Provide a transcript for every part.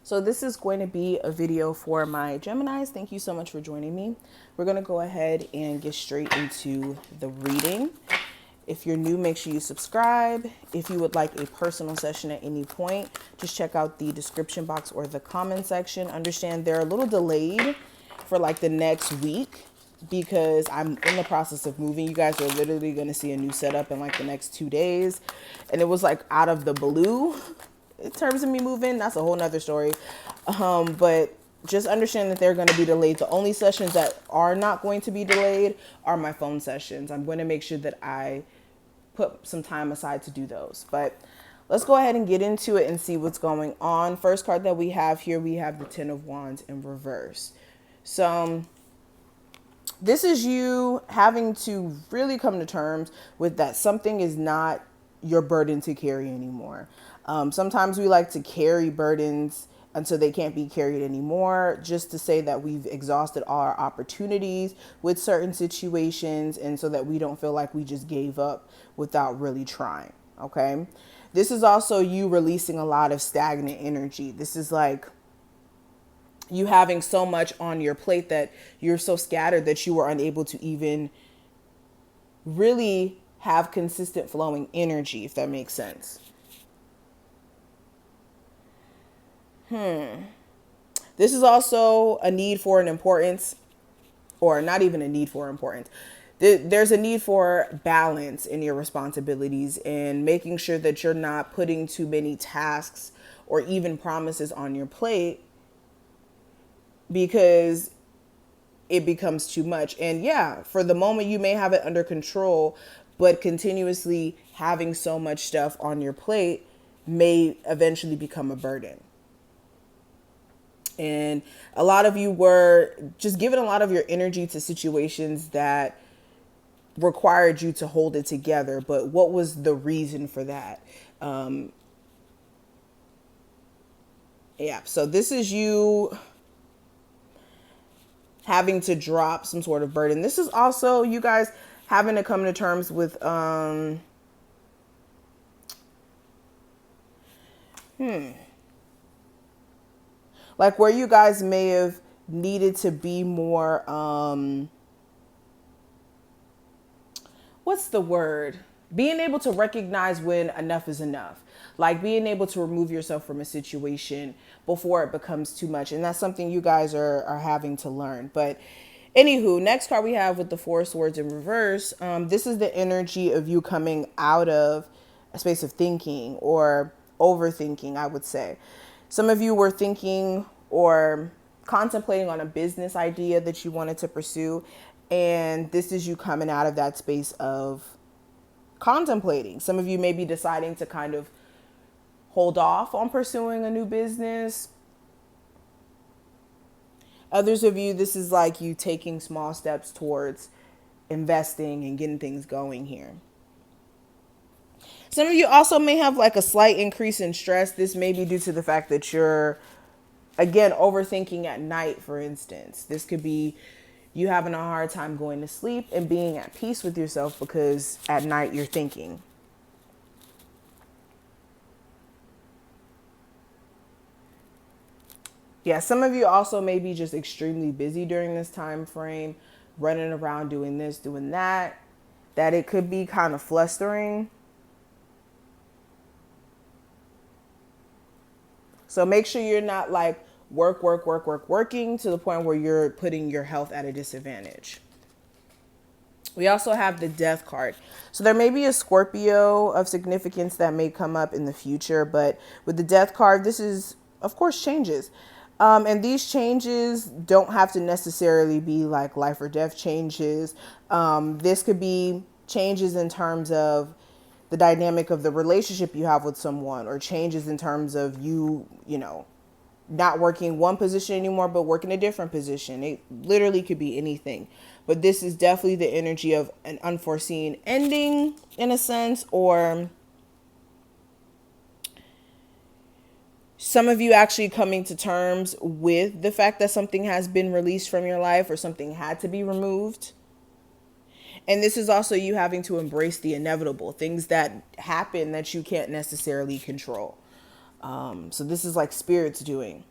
So this is going to be a video for my Geminis. Thank you so much for joining me. We're going to go ahead and get straight into the reading. If you're new, make sure you subscribe. If you would like a personal session at any point, just check out the description box or the comment section. Understand they're a little delayed for like the next week because I'm in the process of moving. You guys are literally going to see a new setup in like the next 2 days. And it was like out of the blue. In terms of me moving, that's a whole nother story. But just understand that they're going to be delayed. The only sessions that are not going to be delayed are my phone sessions. I'm going to make sure that I put some time aside to do those. But let's go ahead and get into it and see what's going on. First card that we have here, we have the Ten of Wands in reverse. So this is you having to really come to terms with that something is not your burden to carry anymore. Sometimes we like to carry burdens until they can't be carried anymore, just to say that we've exhausted all our opportunities with certain situations, and so that we don't feel like we just gave up without really trying. Okay. This is also you releasing a lot of stagnant energy. This is like you having so much on your plate that you're so scattered that you were unable to even really have consistent flowing energy, if that makes sense. This is also a need for an importance, or not even a need for importance. There's a need for balance in your responsibilities and making sure that you're not putting too many tasks or even promises on your plate because it becomes too much. And yeah, for the moment you may have it under control, but continuously having so much stuff on your plate may eventually become a burden. And a lot of you were just giving a lot of your energy to situations that required you to hold it together. But what was the reason for that? Yeah, so this is you having to drop some sort of burden. This is also you guys having to come to terms with like where you guys may have needed to be more what's the word? Being able to recognize when enough is enough. Like being able to remove yourself from a situation before it becomes too much. And that's something you guys are having to learn. But anywho, next card we have with the Four of Swords in reverse. This is the energy of you coming out of a space of thinking or overthinking, I would say. Some of you were thinking or contemplating on a business idea that you wanted to pursue. And this is you coming out of that space of contemplating. Some of you may be deciding to kind of hold off on pursuing a new business. Others of you, this is like you taking small steps towards investing and getting things going here. Some of you also may have like a slight increase in stress. This may be due to the fact that you're, again, overthinking at night, for instance. This could be you having a hard time going to sleep and being at peace with yourself because at night you're thinking. Yeah, some of you also may be just extremely busy during this time frame, running around doing this, doing that it could be kind of flustering. So make sure you're not like working to the point where you're putting your health at a disadvantage. We also have the Death card. So there may be a Scorpio of significance that may come up in the future, but with the Death card, this is, of course, changes. And these changes don't have to necessarily be like life or death changes. This could be changes in terms of the dynamic of the relationship you have with someone, or changes in terms of you know, not working one position anymore, but working a different position. It literally could be anything. But this is definitely the energy of an unforeseen ending in a sense, or some of you actually coming to terms with the fact that something has been released from your life or something had to be removed. And this is also you having to embrace the inevitable, things that happen that you can't necessarily control. So this is like spirits doing.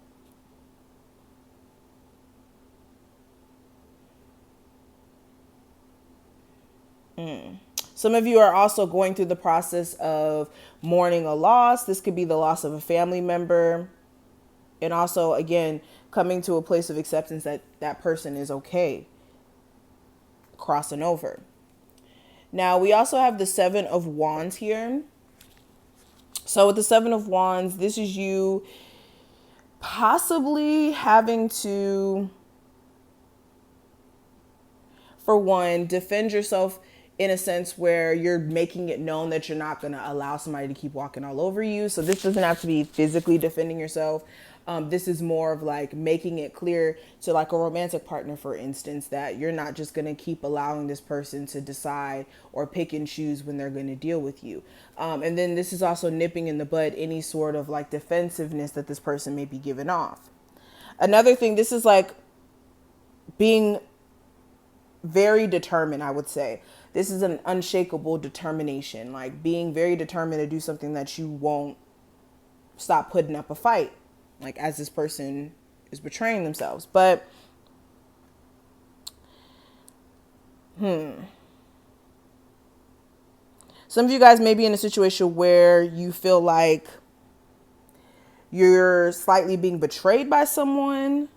Some of you are also going through the process of mourning a loss. This could be the loss of a family member. And also, again, coming to a place of acceptance that that person is okay, crossing over. Now, we also have the Seven of Wands here. So with the Seven of Wands, this is you possibly having to, for one, defend yourself in a sense where you're making it known that you're not going to allow somebody to keep walking all over you. So this doesn't have to be physically defending yourself. This is more of like making it clear to like a romantic partner, for instance, that you're not just going to keep allowing this person to decide or pick and choose when they're going to deal with you. And then this is also nipping in the bud any sort of like defensiveness that this person may be giving off. Another thing, this is like being very determined, I would say. This is an unshakable determination, like being very determined to do something that you won't stop putting up a fight, like as this person is betraying themselves. But some of you guys may be in a situation where you feel like you're slightly being betrayed by someone,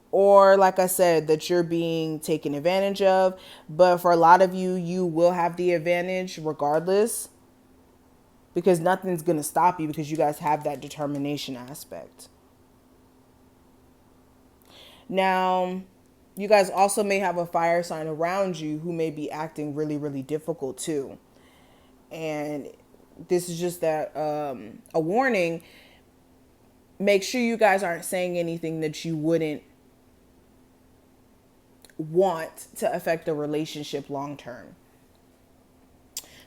or like I said, that you're being taken advantage of. But for a lot of you, you will have the advantage regardless, because nothing's going to stop you because you guys have that determination aspect. Now, you guys also may have a fire sign around you who may be acting really, really difficult too. And this is just that a warning. Make sure you guys aren't saying anything that you wouldn't want to affect the relationship long term.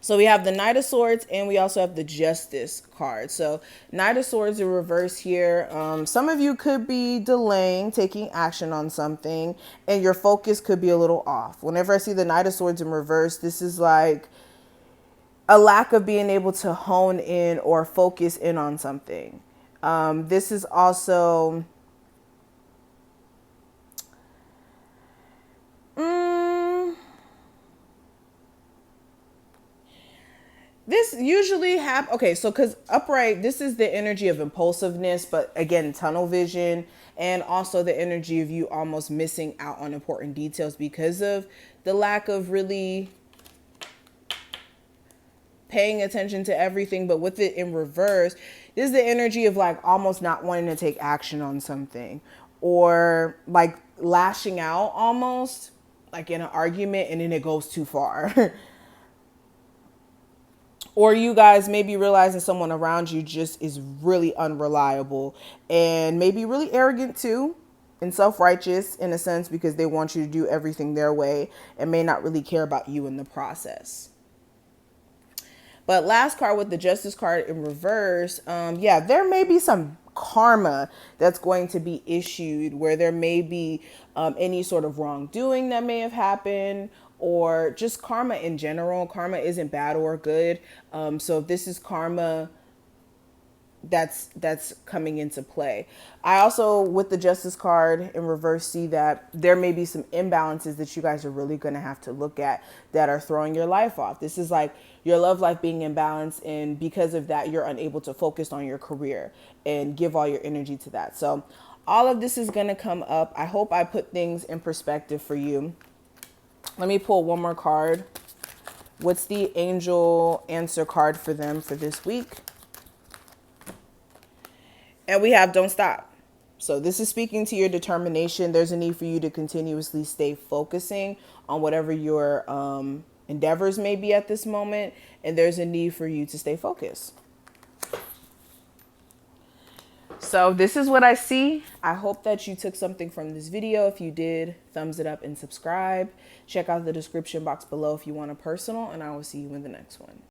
So we have the Knight of Swords and we also have the Justice card. So Knight of Swords in reverse here. Some of you could be delaying taking action on something and your focus could be a little off. Whenever I see the Knight of Swords in reverse, this is like a lack of being able to hone in or focus in on something. This is also this usually happens. Okay, so because upright, this is the energy of impulsiveness, but again, tunnel vision, and also the energy of you almost missing out on important details because of the lack of really paying attention to everything. But with it in reverse, this is the energy of like almost not wanting to take action on something, or like lashing out almost like in an argument and then it goes too far. Or you guys may be realizing someone around you just is really unreliable and maybe really arrogant too, and self-righteous in a sense because they want you to do everything their way and may not really care about you in the process. But last card with the Justice card in reverse, yeah, there may be some karma that's going to be issued where there may be any sort of wrongdoing that may have happened, or just karma in general. Karma isn't bad or good. So if this is karma that's coming into play. I also, with the Justice card in reverse, see that there may be some imbalances that you guys are really going to have to look at that are throwing your life off. This is like your love life being imbalanced, and because of that, you're unable to focus on your career and give all your energy to that. So all of this is going to come up. I hope I put things in perspective for you. Let me pull one more card. What's the angel answer card for them for this week? And we have don't stop. So this is speaking to your determination. There's a need for you to continuously stay focusing on whatever your endeavors may be at this moment. And there's a need for you to stay focused. So this is what I see. I hope that you took something from this video. If you did, thumbs it up and subscribe. Check out the description box below if you want a personal, and I will see you in the next one.